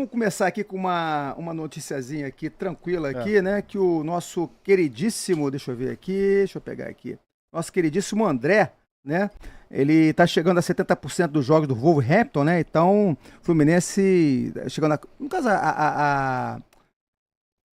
Vamos começar aqui com uma noticiazinha aqui, tranquila aqui, né? Que o nosso queridíssimo, deixa eu ver aqui, deixa eu pegar aqui. Nosso queridíssimo André, né? Ele tá chegando a 70% dos jogos do Wolverhampton, né? Então, Fluminense chegando a... No caso,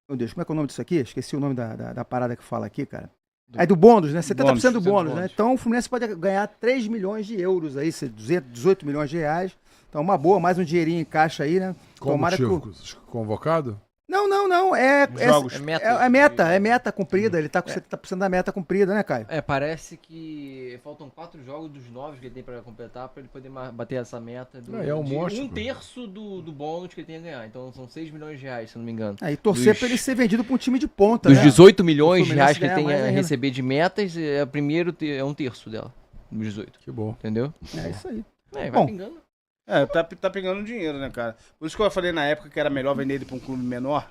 Meu Deus, como é que é o nome disso aqui? Esqueci o nome da parada que fala aqui, cara. É do bônus, né? 70% do bônus, né? Então o Fluminense pode ganhar 3 milhões de euros aí, 18 milhões de reais. Então uma boa, mais um dinheirinho em caixa aí, né? Qual motivo? Convocado? Não. É meta cumprida. Ele tá com 70% da meta cumprida, né, Caio? Parece que faltam 4 jogos dos 9 que ele tem pra completar pra ele poder bater essa meta É um monstro. Um terço do bônus que ele tem a ganhar. Então são 6 milhões de reais, se eu não me engano. Aí torcer pra ele ser vendido pra um time de ponta, Dos né? 18 milhões de reais que ele ganhar tem mais a ainda. receber de metas, é um terço dela. Dos 18. Que bom. Entendeu? É isso aí. Vai Bom, pingando. Tá pegando dinheiro, né, cara? Por isso que eu falei na época que era melhor vender ele pra um clube menor,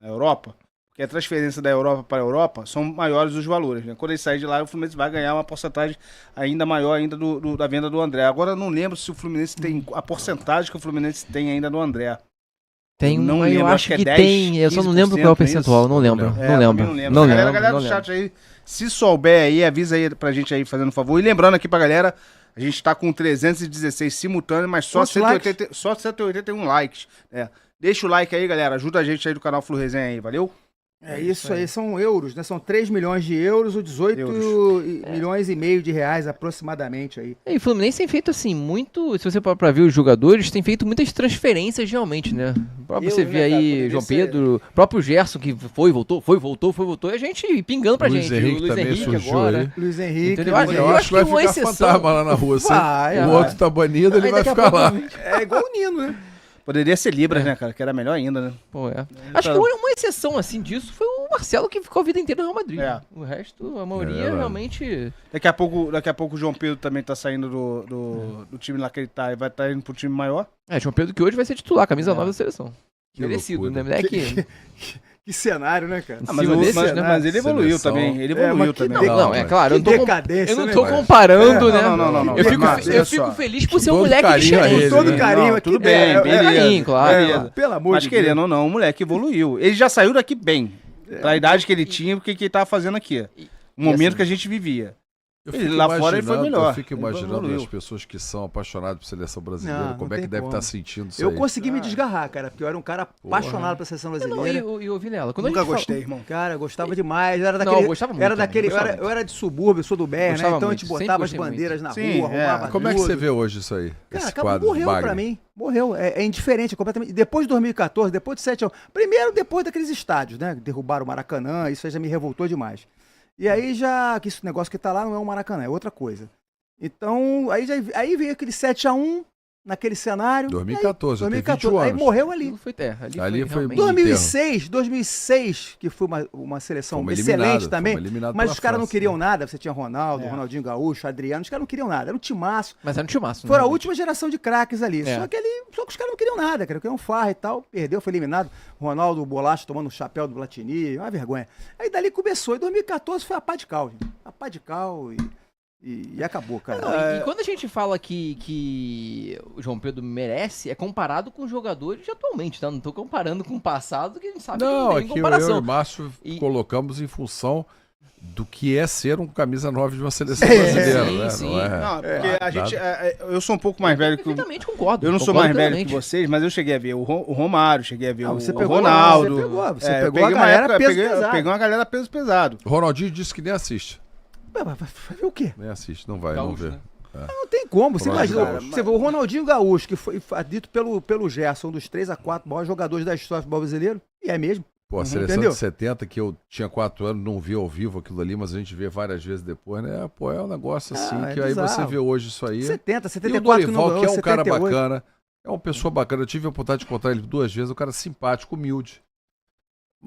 na Europa, porque a transferência da Europa para a Europa são maiores os valores, né? Quando ele sair de lá, o Fluminense vai ganhar uma porcentagem ainda maior ainda da venda do André. Agora eu não lembro se o Fluminense tem a porcentagem que o Fluminense tem ainda do André. Tem não eu lembro, acho que 10, tem, eu só não lembro qual é o 15%, percentual, isso? não lembro. Não lembro. Galera do chat aí, se souber aí, avisa aí pra gente aí, fazendo um favor. E lembrando aqui pra galera, a gente tá com 316 simultâneos, mas só 181 likes. Deixa o like aí, galera. Ajuda a gente aí do canal Flu Resenha aí, valeu? É isso aí, são euros, né? São 3 milhões de euros ou 18 milhões e meio de reais aproximadamente aí. E o Fluminense tem feito assim, muito. Se você parar pra ver os jogadores, tem feito muitas transferências realmente, né? Você vê aí João Pedro, próprio Gerson que voltou, e a gente pingando pra Luiz gente. Henrique O Luiz também Henrique surgiu agora. aí. Luiz Henrique. Entendeu? Eu acho que vai uma ficar exceção. fantasma lá na rua. Vai. O outro tá banido, ele vai daqui a ficar lá. pouco- É igual o Nino, né? Poderia ser Libras, né, cara? Que era melhor ainda, né? Pô, Acho que uma exceção assim disso foi o Marcelo que ficou a vida inteira no Real Madrid. O resto, a maioria realmente. Daqui a pouco o João Pedro também tá saindo do time lá que ele tá e vai estar indo pro time maior. João Pedro que hoje vai ser titular, camisa 9 da seleção. Que Merecido, loucura. né? Moleque. Que cenário, né, cara? Mas ele evoluiu Seleção. também. Ele evoluiu mas que também. Não, é claro. Que Eu não tô, decadência, eu não né, tô cara? comparando, né? Não. Eu fico, Mas, eu olha fico só. feliz por ser Com um todo moleque carinho a diferente. ele, Todo né? carinho Não, aqui. tudo bem, beleza. Carinho, claro. Beleza. Pelo amor Mas de querendo Deus. ou não, o moleque evoluiu. Ele já saiu daqui bem. Pra idade que ele tinha, o que ele tava fazendo aqui. O momento assim, que a gente vivia. Eu Ele fico lá fora ele foi imaginando- melhor. Eu fico Ele imaginando evoluiu. as pessoas que são apaixonadas por seleção brasileira, Não, como não é que tem deve como. estar sentindo isso Eu aí. consegui me desgarrar, cara, porque eu era um cara apaixonado pela seleção Não, brasileira. e o Vilela, quando Nunca a gente gostei, irmão. Cara, eu gostava demais. Eu era Não, daquele. eu gostava muito era também, daquele. gostava Eu era de subúrbio, eu sou do BR, né? Gostava Então a muito, gente sempre botava as gostei bandeiras muito. na Sim, rua, arrumava Como é que tudo. você vê hoje isso aí? Cara, Esse acabou, quadro, morreu Wagner? pra mim. Morreu. É indiferente, completamente. Depois de 2014, depois de 7 anos. Primeiro, depois daqueles estádios, né? Derrubaram o Maracanã, isso aí já me revoltou demais. E aí já. Que esse negócio que tá lá não é o Maracanã, é outra coisa. Então, aí veio aquele 7-1 naquele cenário. 2014, já tem 20 aí anos. morreu ali. Ali foi foi realmente- 2006, que foi uma seleção Fomos excelente eliminados, também, fomos eliminados mas pela os caras não França, queriam né? nada. Você tinha Ronaldo, Ronaldinho Gaúcho, Adriano, os caras não queriam nada. Era um timaço. Mas era um timaço. Foi a né? última geração de craques ali. É. Só que os caras não queriam nada, cara. Queriam farra e tal. Perdeu, foi eliminado. Ronaldo Bolacha tomando o chapéu do Platini. Uma vergonha. Aí dali começou. Em 2014 foi a pá de cal, gente. A pá de cal e acabou, cara. Não, e quando a gente fala que o João Pedro merece, é comparado com os jogadores de atualmente, tá? Não tô comparando com o passado, que a gente sabe que Não, não tem aqui eu e comparação. o Márcio E- colocamos em função do que é ser um camisa 9 de uma seleção brasileira, sim, né? sim. Não é? Não, porque a nada. gente. Eu sou um pouco mais velho que o. Perfeitamente concordo. Eu não sou concordo mais velho plenamente. que vocês, mas eu cheguei a ver o Romário, cheguei a ver Não, o você pegou- Ronaldo. você eu pegou a peguei uma galera época, peso eu pesado. peguei uma galera peso pesado. Ronaldinho disse que nem assiste. Vai ver o quê? Nem assiste, não vai, Gaúcho, não vê. né? Não tem como. Você Ronaldinho imagina, Gaúcho. você vê o Ronaldinho Gaúcho, que foi dito pelo Gerson, um dos 3 a 4 maiores jogadores da história do futebol brasileiro, e é mesmo. Pô, a seleção Entendeu? de 70, que eu tinha 4 anos, não vi ao vivo aquilo ali, mas a gente vê várias vezes depois, né? Pô, é um negócio assim, é que aí você bizarro. vê hoje isso aí. 70, E o 74 que não Dorival, ganhou, que é um cara 78. bacana, é uma pessoa bacana. Eu tive a oportunidade de encontrar ele 2 vezes, um cara simpático, humilde.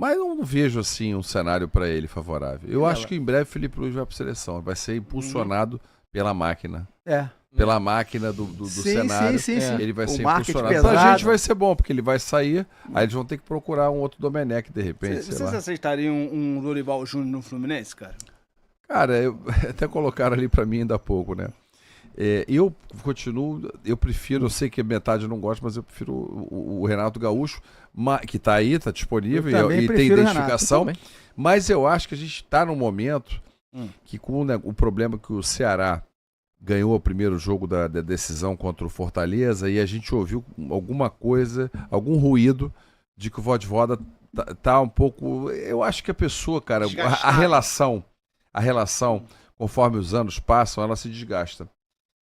Mas eu não vejo, assim, um cenário para ele favorável. Eu acho que em breve o Felipe Luiz vai para seleção. Vai ser impulsionado pela máquina. É. Pela máquina do Sim, cenário. sim. Ele vai O ser marketing impulsionado. pesado. Pra gente vai ser bom, porque ele vai sair, aí eles vão ter que procurar um outro Domenech, de repente, sei Vocês lá. aceitariam um Dorival Júnior no Fluminense, cara? Cara, até colocaram ali pra mim ainda há pouco, né? Eu continuo, eu prefiro, eu sei que metade eu não gosta, mas eu prefiro o Renato Gaúcho, que tá aí, tá disponível e tem identificação. Mas eu acho que a gente tá num momento que com o problema que o Ceará ganhou o primeiro jogo da decisão contra o Fortaleza e a gente ouviu alguma coisa, algum ruído de que o Vojvoda tá um pouco... Eu acho que a pessoa, cara, a relação, conforme os anos passam, ela se desgasta.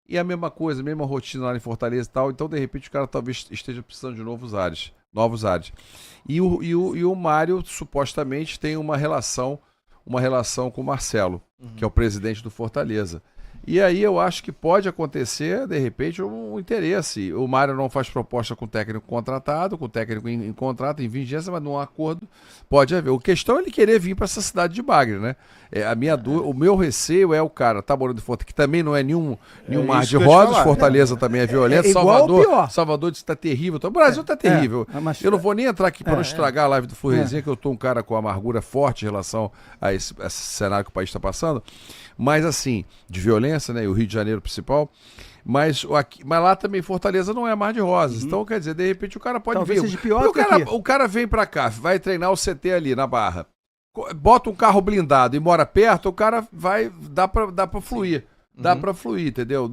E a mesma coisa, a mesma rotina lá em Fortaleza e tal, então de repente o cara talvez esteja precisando de novos ares. E o Mário supostamente tem uma relação com o Marcelo, que é o presidente do Fortaleza. E aí eu acho que pode acontecer, de repente, um interesse. O Mário não faz proposta com o técnico contratado, com o técnico em contrato, em vigência, mas num acordo pode haver. A questão é ele querer vir para essa cidade de Bagre, né? O meu receio é o cara, tá morando em Fortaleza, que também não é nenhum mar de rosas, Fortaleza também é violento, Salvador diz que tá terrível, o Brasil tá terrível. Eu não vou nem entrar aqui para não estragar a live do Flurezinha, que eu tô um cara com amargura forte em relação a esse cenário que o país está passando. Mas assim, de violência, né? E o Rio de Janeiro principal. Mas lá também Fortaleza não é mar de rosas. Então, quer dizer, de repente o cara pode Talvez vir. Seja pior o cara vem pra cá, vai treinar o CT ali na Barra. Bota um carro blindado e mora perto, o cara vai. Dá pra fluir. Dá pra fluir, entendeu?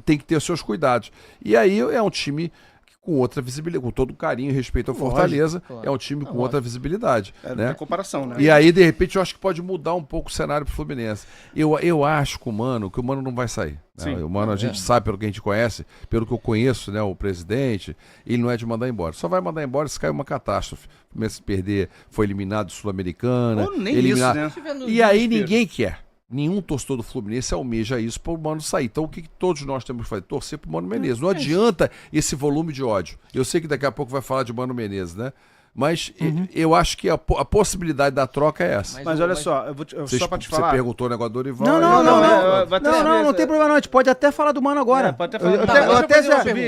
Tem que ter os seus cuidados. E aí é um time com outra visibilidade, com todo carinho e respeito ao Fortaleza, é um time com outra visibilidade. Né? É comparação, né? E aí, de repente, eu acho que pode mudar um pouco o cenário pro Fluminense. Eu acho que o Mano não vai sair. Né? O Mano, a gente sabe, pelo que a gente conhece, pelo que eu conheço, né, o presidente, ele não é de mandar embora. Só vai mandar embora se cair uma catástrofe. Começa a perder, foi eliminado Sul-Americana. Nem eliminado. Isso, né? E aí ninguém quer. Nenhum torcedor do Fluminense almeja isso para o Mano sair. Então o que todos nós temos que fazer? Torcer para o Mano Menezes. Não adianta esse volume de ódio. Eu sei que daqui a pouco vai falar de Mano Menezes, né? Mas eu acho que a possibilidade da troca é essa. Mas olha só, só para te falar. Você perguntou o negócio do Dorival. Não tem problema não. A gente pode até falar do Mano agora. Pode até falar.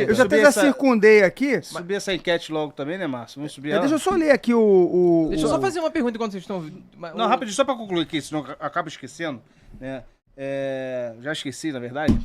Eu já até circundei aqui. Subir essa enquete logo também, né, Márcio? Vamos subir ela. Deixa eu só ler aqui Deixa eu só fazer uma pergunta enquanto vocês estão... Não, rapidinho, só para concluir aqui, senão eu acabo esquecendo, né? Já esqueci, na verdade.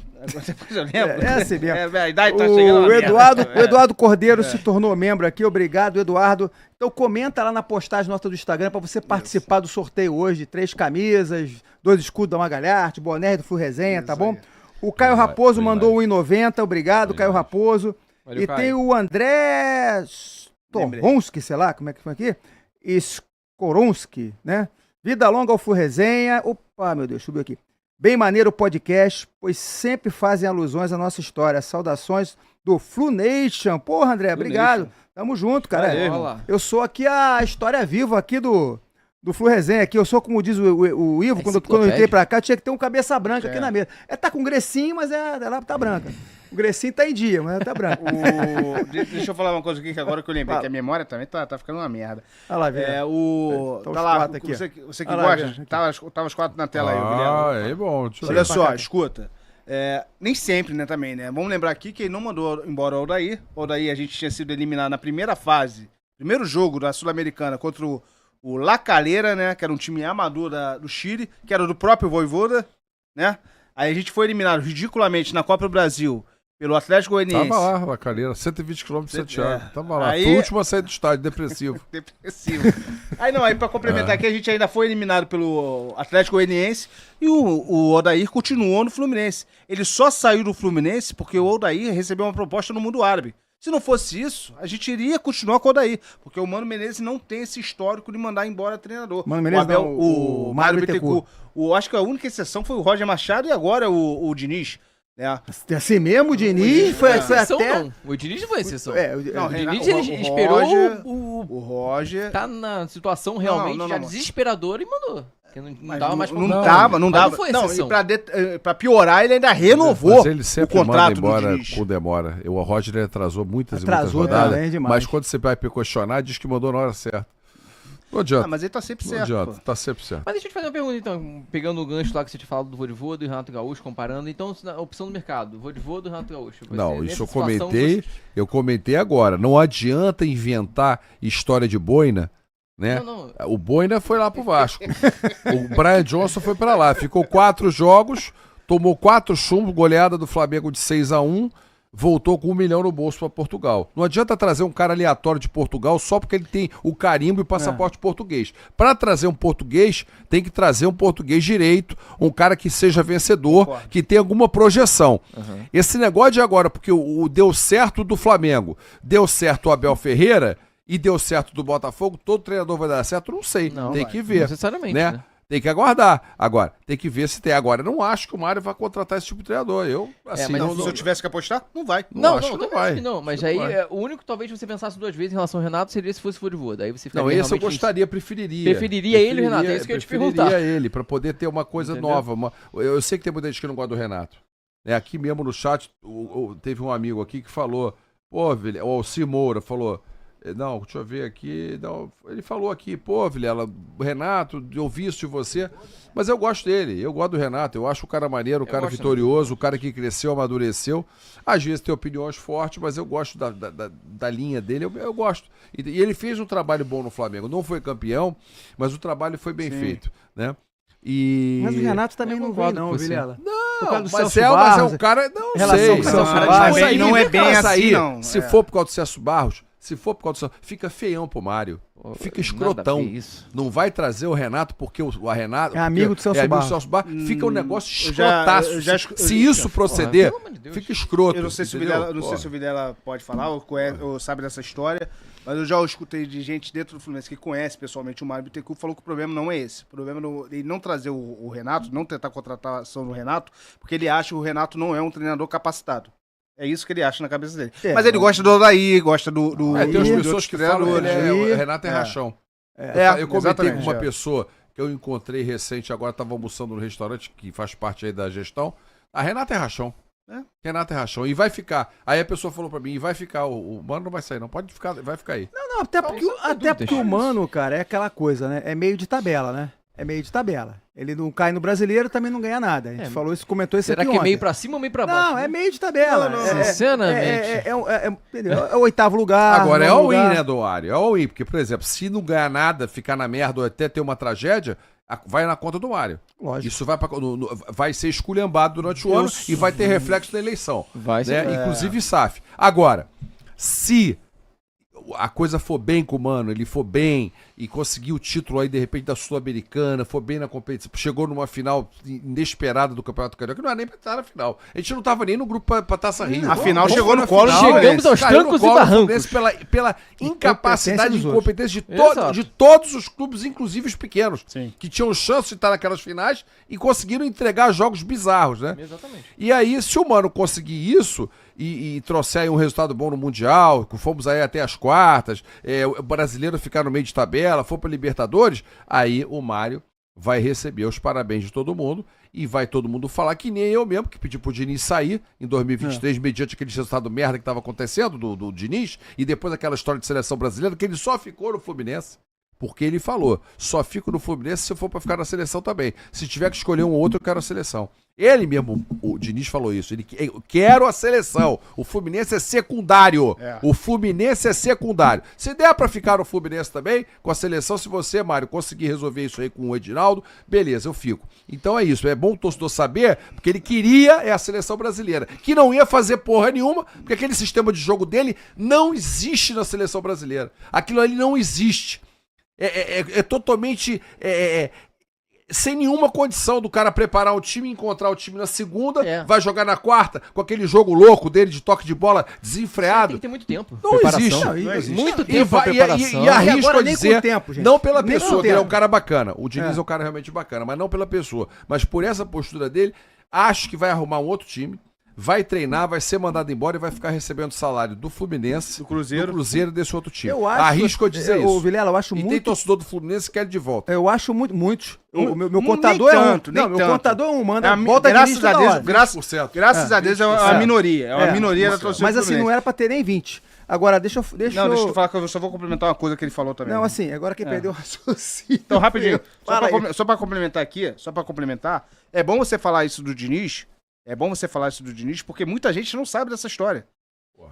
Depois eu lembro. É assim mesmo. A idade tá chegando o Eduardo Cordeiro se tornou membro aqui. Obrigado, Eduardo. Então comenta lá na postagem nossa do Instagram para você participar do sorteio hoje. 3 camisas, 2 escudos da Magalharte, boné do Flu Resenha, tá bom? O Caio Raposo mandou 1,90. Obrigado, Caio Raposo. Valeu, Caio. Tem o André Storonski, sei lá, como é que foi aqui? Skoronski, né? Vida longa ao Flu Resenha. Opa, meu Deus, subiu aqui. Bem maneiro o podcast, pois sempre fazem alusões à nossa história. Saudações do Flu Nation. Porra, André, obrigado. Tamo junto, cara. Eu sou aqui a história viva aqui do Flu Resenha. Aqui. Eu sou, como diz o Ivo, quando eu entrei pra cá, tinha que ter um cabeça branca aqui na mesa. Tá com grecinho, mas ela tá branca. O grecinho tá em dia, mas tá branco. Deixa eu falar uma coisa aqui que agora que eu lembrei, que a memória também tá ficando uma merda. Olha lá, velho. Tá lá, aqui. Você que gosta, tava os 4 na tela aí. É bom. Olha só, escuta. Nem sempre, né, também, né? Vamos lembrar aqui que ele não mandou embora o Odair. O Odair, a gente tinha sido eliminado na primeira fase, primeiro jogo da Sul-Americana contra o La Calera, né? Que era um time amador do Chile, que era do próprio Vojvoda, né? Aí a gente foi eliminado ridiculamente na Copa do Brasil pelo Atlético Goianiense. Tava lá, La Calera, 120 km de Santiago. Tava lá. Foi o último a sair do estádio, depressivo. Aí pra complementar aqui, a gente ainda foi eliminado pelo Atlético Goianiense e o Odair continuou no Fluminense. Ele só saiu do Fluminense porque o Odair recebeu uma proposta no mundo árabe. Se não fosse isso, a gente iria continuar com o Odair, porque o Mano Menezes não tem esse histórico de mandar embora treinador. Mano Menezes o Mário Bittencourt. Acho que a única exceção foi o Roger Machado e agora o Diniz. Assim mesmo, o Diniz foi exceção, até... Não. O Diniz não foi exceção. O Diniz ele esperou o Roger... Tá na situação realmente já desesperadora e mandou. Não dava mais não dava. Não, e pra piorar, ele ainda renovou mas ele sempre o contrato embora do com demora. O Roger ele atrasou muitas rodadas, mas quando você vai questionar, diz que mandou na hora certa. Não adianta. Mas ele tá sempre certo. Não adianta, tá sempre certo. Mas deixa eu te fazer uma pergunta, então. Pegando o gancho lá que você tinha falado do Vojvoda e do Renato Gaúcho, comparando. Então, a opção do mercado, Vojvoda e Renato Gaúcho. Não, isso eu comentei agora. Não adianta inventar história de boina, né? Não. O Boina foi lá pro Vasco. O Brian Johnson foi pra lá. Ficou 4 jogos, tomou 4 chumbos, goleada do Flamengo de 6-1, voltou com 1 milhão no bolso para Portugal. Não adianta trazer um cara aleatório de Portugal só porque ele tem o carimbo e o passaporte português. Para trazer um português, tem que trazer um português direito, um cara que seja vencedor, que tenha alguma projeção. Esse negócio de agora, porque o deu certo do Flamengo, deu certo o Abel Ferreira e deu certo do Botafogo, todo treinador vai dar certo? Não sei, tem que ver. Necessariamente, né? Tem que aguardar. Agora, tem que ver se tem. Agora, eu não acho que o Mário vai contratar esse tipo de treinador. Eu, assim, mas Se eu tivesse que apostar, não vai. Não, acho não, que não também vai. acho que não. Mas Acho que aí, não vai. o único talvez você pensasse 2 vezes em relação ao Renato seria se fosse Voivoda. Aí você ficaria Não, esse eu realmente gostaria, preferiria. Preferiria ele, Renato? É isso que eu ia te perguntar. Preferiria ele, pra poder ter uma coisa Entendeu? nova. Eu sei que tem muita gente que não gosta do Renato. Aqui mesmo no chat, teve um amigo aqui que falou, pô, Vilela, o Alcir Moura falou, não, deixa eu ver aqui, não, ele falou aqui, pô, Vilela, Renato, eu vi isso de você, mas eu gosto dele, eu gosto do Renato, eu acho o cara maneiro, o cara vitorioso, o cara que cresceu, amadureceu, às vezes tem opiniões fortes, mas eu gosto da linha dele, eu gosto. E ele fez um trabalho bom no Flamengo, não foi campeão, mas o trabalho foi bem feito, né? Mas o Renato também Eu não concordo vem, não, com você. Vilela. Não, causa do mas Celso é Barros, um cara. Não relação sei. com o Mas Celso o cara Barros. vai sair, Não é bem vai sair. assim, não. Se for por causa do Celso Barros, se for por causa do Celso, fica feião pro Mário. Fica Nada escrotão. a ver isso. Não vai trazer o Renato porque o Renato. É amigo porque do Celso é amigo Barros. do Celso Barros. Fica um negócio eu já- escrotaço. eu já- Se isso proceder, pelo amor de Deus. fica escroto. Eu não sei se o entendeu? Vilela, não sei se o Vilela pode falar ou sabe dessa história, mas eu já escutei de gente dentro do Fluminense que conhece pessoalmente o Mário Bittencourt, falou que o problema não é esse. O problema é ele não trazer o Renato, não tentar contratação do Renato, porque ele acha que o Renato não é um treinador capacitado. É isso que ele acha na cabeça dele. É, mas ele gosta do Odaí, gosta do Tem umas de pessoas outros que falam que treinadores. o Renato é rachão. Eu comentei exatamente, com uma pessoa que eu encontrei recente, agora estava almoçando no restaurante, que faz parte aí da gestão. A Renata é rachão. Renata é rachão. E vai ficar. Aí a pessoa falou pra mim, e vai ficar. O Mano não vai sair, não. Pode ficar, vai ficar aí. Não, até porque o Mano, cara, é aquela coisa, né? É meio de tabela, né? É meio de tabela. Ele não cai no brasileiro, também não ganha nada. A gente falou isso, comentou isso Será aqui que é ontem. meio pra cima ou meio pra baixo? Não, é meio de tabela. Sinceramente. Entendeu? É o 8º lugar. Agora é nono all-in, lugar. né, Doário? É all-in. Porque, por exemplo, se não ganhar nada, ficar na merda ou até ter uma tragédia, vai na conta do Mário. Lógico. Isso vai ser esculhambado durante o ano e vai ter reflexo na eleição. Vai ser. Né? Inclusive SAF. Agora, se a coisa for bem com o Mano, ele for bem e conseguir o título aí, de repente, da Sul-Americana, for bem na competição, chegou numa final inesperada do Campeonato Carioca, que não era nem pra estar na final. A gente não tava nem no grupo pra Taça Rio. A final Como chegou foi no na colo do final? Chegamos aos Caiu no trancos e colo do barrancos. Fluminense pela incapacidade e dos incompetência Exato. de todos os clubes, inclusive os pequenos, Sim. que tinham chance de estar naquelas finais e conseguiram entregar jogos bizarros, né? Exatamente. E aí, se o Mano conseguir isso e trouxer aí um resultado bom no Mundial, fomos aí até as quartas, o brasileiro ficar no meio de tabela, for para Libertadores, aí o Mário vai receber os parabéns de todo mundo e vai todo mundo falar que nem eu mesmo, que pedi pro Diniz sair em 2023, mediante aquele resultado merda que estava acontecendo do Diniz, e depois aquela história de seleção brasileira, que ele só ficou no Fluminense. Porque ele falou, só fico no Fluminense se eu for para ficar na seleção também. Se tiver que escolher um outro, eu quero a seleção. Ele mesmo, o Diniz falou isso, eu quero a seleção. O Fluminense é secundário. O Fluminense é secundário. Se der para ficar no Fluminense também, com a seleção, se você, Mário, conseguir resolver isso aí com o Edinaldo, beleza, eu fico. Então é isso, é bom o torcedor saber, porque ele queria a seleção brasileira, que não ia fazer porra nenhuma, porque aquele sistema de jogo dele não existe na seleção brasileira. Aquilo ali não existe. É totalmente sem nenhuma condição do cara preparar o time, encontrar o time na segunda, vai jogar na quarta, com aquele jogo louco dele de toque de bola desenfreado. Tem que ter muito tempo. Não existe. Não existe. Muito E, tempo pra preparação. e arrisco agora a nem dizer, com tempo, gente. não pela Nem com pessoa, que ele é um tempo. cara bacana. O Diniz é um cara realmente bacana, mas não pela pessoa. Mas por essa postura dele, acho que vai arrumar um outro time, vai treinar, vai ser mandado embora e vai ficar recebendo salário do Fluminense, Do Cruzeiro e desse outro time. Eu acho, Arrisco a dizer Ô, isso. Vilela, eu acho E tem muito. torcedor do Fluminense que quer ele de volta. Eu acho muitos. O meu Nem contador tanto, é um. nem Não, meu tanto. contador é um, manda. É Volta de graças início a toda Deus, hora. graças a Deus é uma minoria. É uma minoria da torcida. Mas do assim, não Fluminense. era pra ter nem 20. Agora, deixa eu. Não, deixa eu falar que eu só vou complementar uma coisa que ele falou também. Não, assim, agora quem perdeu o raciocínio. Então, rapidinho, Fala aí. só pra complementar aqui, é bom você falar isso do Diniz, porque muita gente não sabe dessa história.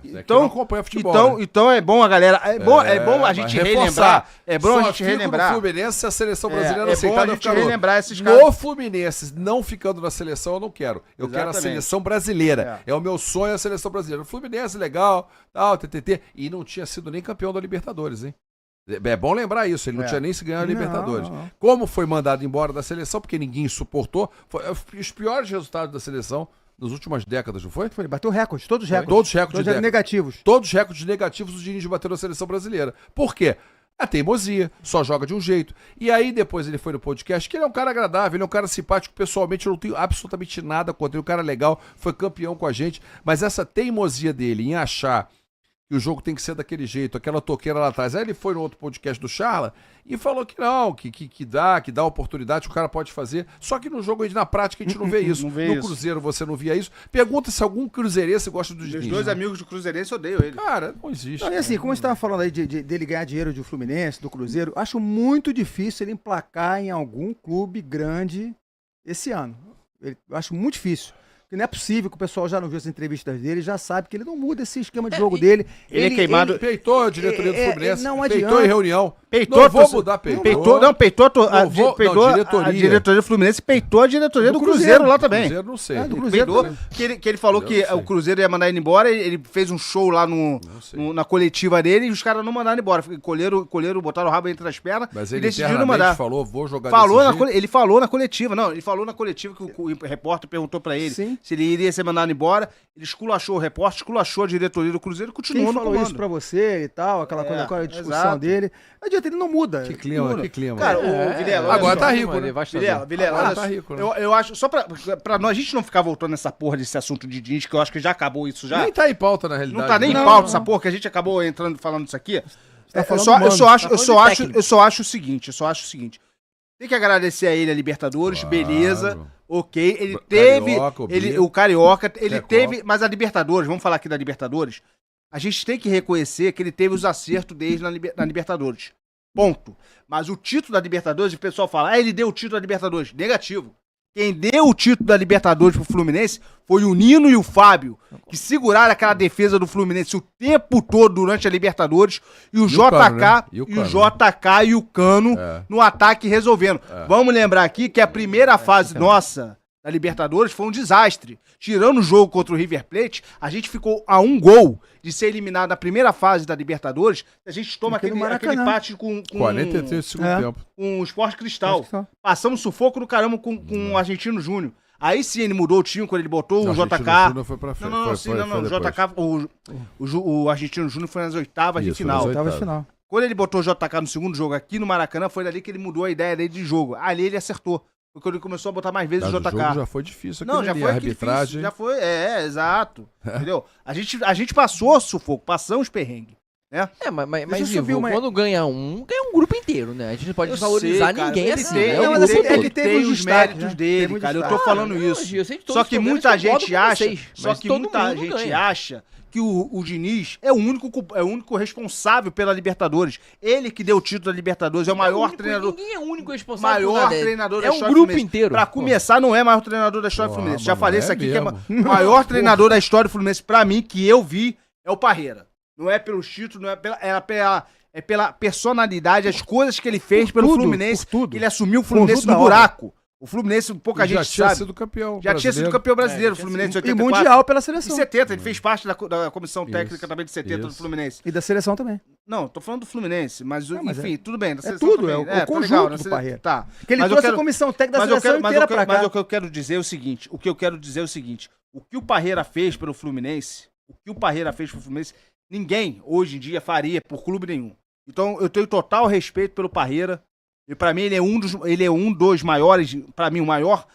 Então, não acompanha futebol, então é bom a galera. É bom a gente mas relembrar. É bom a Só gente fico relembrar. no Fluminense se a seleção brasileira É aceitar, bom a não gente ficar no- relembrar esses caras. No Fluminense, não ficando na seleção, eu não quero. Eu quero a Exatamente. seleção brasileira. É o meu sonho a seleção brasileira. O Fluminense, legal, tal, TTT. E não tinha sido nem campeão da Libertadores, hein? É bom lembrar isso, ele não tinha nem se ganhado a Libertadores. Não. Como foi mandado embora da seleção, porque ninguém suportou, foi os piores resultados da seleção nas últimas décadas, não foi? Ele bateu recordes, todos os recordes. Todos os recordes Todos de década. negativos. Todos os recordes negativos o Diniz bateu na seleção brasileira. Por quê? A teimosia, só joga de um jeito. E aí depois ele foi no podcast, que ele é um cara agradável, ele é um cara simpático, pessoalmente eu não tenho absolutamente nada contra ele, um cara legal, foi campeão com a gente, mas essa teimosia dele em achar que o jogo tem que ser daquele jeito, aquela toqueira lá atrás. Aí ele foi no outro podcast do Charla e falou que não, que dá oportunidade, que o cara pode fazer. Só que no jogo, na prática, a gente não vê isso. Não vê no isso. Cruzeiro você não via isso. Pergunta se algum cruzeirense gosta do Os Diniz. dois amigos do Cruzeirense odeiam ele. Cara, não existe. Não, e assim, como a gente estava falando aí dele ganhar dinheiro do Fluminense, do Cruzeiro, acho muito difícil ele emplacar em algum clube grande esse ano. Eu acho muito difícil. Porque não é possível que o pessoal já não viu as entrevistas dele, já sabe que ele não muda esse esquema de jogo dele. ele é queimado- Peitou a diretoria do Fluminense, não peitou adianta. em reunião. Peitou não a vou torcida- mudar, peitou. Peitou a diretoria. a diretoria do Fluminense, peitou a diretoria do Cruzeiro lá também. Cruzeiro não sei. Do Cruzeiro Peidou, também. que ele falou Cruzeiro que não sei. o Cruzeiro ia mandar ele embora, ele fez um show lá sei. na coletiva dele e os caras não mandaram ele embora. Colheram, botaram o rabo entre as pernas Mas e ele decidiram não internamente mandar. falou, vou jogar Falou desse jeito. ele falou na coletiva, não, ele falou na coletiva que o repórter perguntou pra ele Sim. se ele iria ser mandado embora, ele esculachou o repórter, esculachou a diretoria do Cruzeiro e Quem continuou no falou comando. isso pra você e tal, aquela coisa, aquela discussão exato. dele. Não adianta, ele não muda. Que clima, que clima. Cara, o Vilela, olha Agora só. tá rico, né? Vilela, Ah, olha tá só, rico, né? eu acho, só pra nós, a gente não ficar voltando nessa porra desse assunto de Diniz, que eu acho que já acabou isso já. Nem tá em pauta, na realidade. Não tá nem em né? pauta essa porra, que a gente acabou entrando falando isso aqui. tá Eu falando só, do mano, tá eu só acho o seguinte, tem que agradecer a ele a Libertadores, Claro. beleza, ok. Ele Carioca, teve, o Bia. o Carioca, ele Recopa. teve, mas a Libertadores, vamos falar aqui da Libertadores, a gente tem que reconhecer que ele teve os acertos desde na Libertadores. Ponto. Mas o título da Libertadores, o pessoal fala, ele deu o título da Libertadores. Negativo. Quem deu o título da Libertadores pro Fluminense foi o Nino e o Fábio, que seguraram aquela defesa do Fluminense o tempo todo durante a Libertadores, e o JK, Cano, né? e o JK e o Cano É. no ataque resolvendo. Vamos lembrar aqui que a primeira fase nossa da Libertadores foi um desastre. Tirando o jogo contra o River Plate, a gente ficou a um gol de ser eliminado na primeira fase da Libertadores. A gente toma Aqui no aquele Maracanã. empate com 43 do segundo É. tempo. o Sport Cristal. Cristal. Passamos sufoco no caramba com o Argentino Júnior. Aí sim ele mudou o time quando ele botou o Argentino JK. Júnior foi pra frente. Não, foi o depois. JK, o Argentino Júnior foi nas oitavas de Isso, final. nas Oitavas de final. Quando ele botou o JK no segundo jogo aqui no Maracanã, foi dali que ele mudou a ideia dele de jogo. Ali ele acertou. Foi quando ele começou a botar mais vezes Mas o o JK. jogo já foi difícil aqui Não, já ali, foi a aqui arbitragem. difícil, já foi, exato. Entendeu? A gente passou sufoco, passamos perrengue. Mas eu subir Ivo, uma- quando ganha um grupo inteiro, né? A gente não pode Eu desvalorizar sei, cara, ninguém ele assim. tem- né? ele O mas grupo assim, todo. ele teve tem os os destaques, méritos né? dele, Teve cara. Eu destaque. tô falando Não, isso. eu sei de todos Só os que problemas, muita concordo gente com acha, vocês, só mas que todo muita mundo gente ganha. acha que o Diniz é o único responsável pela Libertadores. Ele que deu o título da Libertadores, é o maior treinador. Ninguém é o único responsável por Maior nada. treinador da É um história do grupo Fluminense. inteiro. Pra começar, não é maior treinador da história do Pô, Fluminense. Já mas falei não isso é aqui, que é mesmo. o maior treinador da história do Fluminense, pra mim, que eu vi, é o Parreira. Não é pelos títulos, não é pela personalidade, as coisas que ele fez pelo tudo, Fluminense, por tudo. que ele assumiu o Fluminense Conjunto no da buraco. O Fluminense, pouca Já gente tinha sabe. sido campeão. Já tinha sido campeão brasileiro, o já Fluminense em E 84. mundial pela Em seleção. 70, ele fez parte da comissão técnica Isso, também de 70 do isso. Fluminense. E da seleção também. Não, tô falando do Fluminense, mas, Não, mas enfim, tudo bem. Da é seleção tudo, também. é o tô conjunto legal, do Parreira. Tá. Porque ele Mas eu trouxe quero- a comissão técnica da Mas eu seleção quero, inteira pra cá. mas o que eu quero dizer é o seguinte, o que o Parreira fez pelo Fluminense, ninguém hoje em dia faria por clube nenhum. Então eu tenho total respeito pelo Parreira, e pra mim ele é um dos maiores, pra mim o maior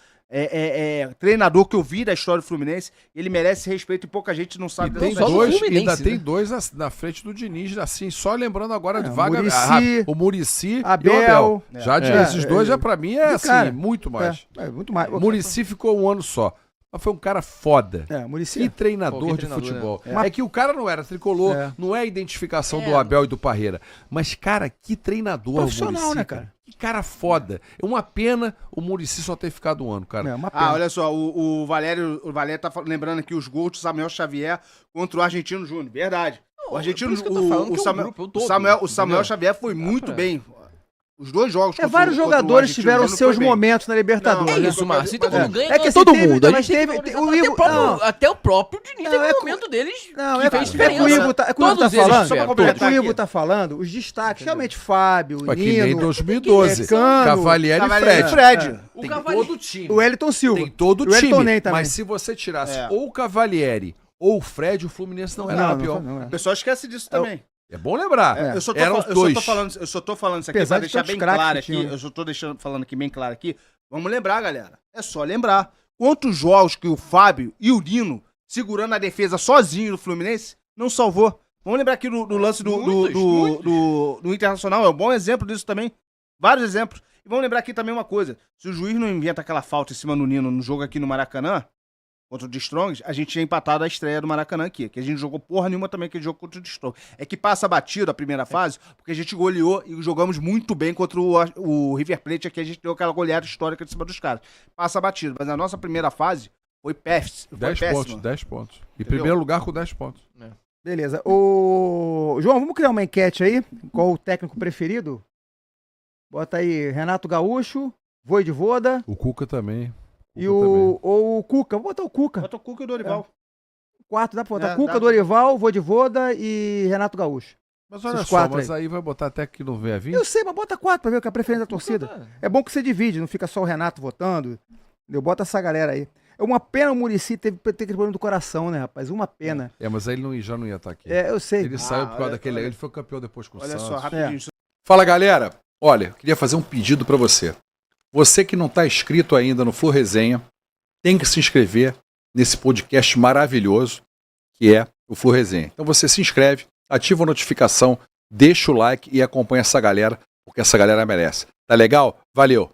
treinador que eu vi da história do Fluminense. Ele merece respeito e pouca gente não E sabe tem só do dois, Fluminense, ainda né? tem dois na frente do Diniz, assim, só lembrando agora de o vaga. Muricy, O Muricy Abel. e o Abel. Já É, esses dois, já pra mim, é e, assim, cara, muito mais. muito mais. O Muricy ficou um ano só. Mas foi um cara foda. Muricy. Que treinador Pô, que de treinador, futebol. né? É que o cara não era tricolor, É. não é a identificação do Abel e do Parreira. Mas, cara, que treinador Profissional, o Muricy, né, cara? Que cara foda. É uma pena o Muricy só ter ficado um ano, cara. É uma pena. Olha só, o Valério tá lembrando aqui os gols do Samuel Xavier contra o Argentino Júnior. Verdade. O Argentino, por isso que eu tô falando que é o grupo todo, o Samuel Xavier foi muito bem. Os dois jogos. Vários jogadores tiveram seus momentos na Libertadores. É né? isso, Márcio. Então, quando ganha, É que todo teve- mundo. A mas gente tem teve- que o valorizar Ivo- não. até o próprio Diniz Não, teve é um co- momento deles Não, que é fez que o Ivo diferença. tá Todos eles falando. tiveram, É que todos. o Ivo tá falando, os destaques, realmente Fábio, Foi que nem Nino, 2012. Cano, Cavalieri e Cavalieri Fred. e Fred. O Tem Cavalieri- todo o time. o Wellington Silva. Tem todo o O Wellington time. Ney também. Mas se você tirasse É. ou o Cavalieri ou o Fred, o Fluminense não era campeão. não é. O pessoal esquece disso também. É bom lembrar. Eu só tô, Eram os dois. eu só tô falando isso aqui Apesar pra de deixar tantos bem craques claro que aqui. tinham, né? Eu só tô falando aqui bem claro aqui. Vamos lembrar, galera. É só lembrar. Quantos jogos que o Fábio e o Nino, segurando a defesa sozinho do Fluminense, não salvou? Vamos lembrar aqui do lance do Internacional. É um bom exemplo disso também. Vários exemplos. E vamos lembrar aqui também uma coisa. Se o juiz não inventa aquela falta em cima do Nino no jogo aqui no Maracanã, contra o The Strongs, a gente tinha empatado a estreia do Maracanã aqui. Que a gente jogou porra nenhuma também aquele jogo contra o The Strongs. É que passa batido a primeira fase, porque a gente goleou e jogamos muito bem contra o River Plate aqui. A gente deu aquela goleada histórica de cima dos caras. Passa batido. Mas a nossa primeira fase foi péssima. 10 pontos, 10 pontos. Em Entendeu? primeiro lugar com 10 pontos. Beleza. João, vamos criar uma enquete aí? Qual o técnico preferido? Bota aí Renato Gaúcho, Voivoda O Cuca também. e o Cuca. Vou botar o Cuca. Bota o Cuca e o Dorival. Quarto, dá pra botar É, Cuca, dá. Dorival, Voivoda e Renato Gaúcho. Mas olha Esses só, quatro mas aí vai botar até que não venha 20. Eu sei, mas bota 4 pra ver que é a preferência da torcida. É bom que você divide, não fica só o Renato votando. Entendeu? Bota essa galera aí. É uma pena o Muricy ter aquele problema do coração, né, rapaz? Uma pena. Mas aí ele já não ia estar aqui. Eu sei. Ele saiu por causa olha- daquele. olha- Ele foi campeão depois com o Olha Santos. só, rapidinho. Fala, galera. Olha, eu queria fazer um pedido pra você. Você que não está inscrito ainda no Flu Resenha, tem que se inscrever nesse podcast maravilhoso que é o Flu Resenha. Então você se inscreve, ativa a notificação, deixa o like e acompanha essa galera, porque essa galera merece. Tá legal? Valeu!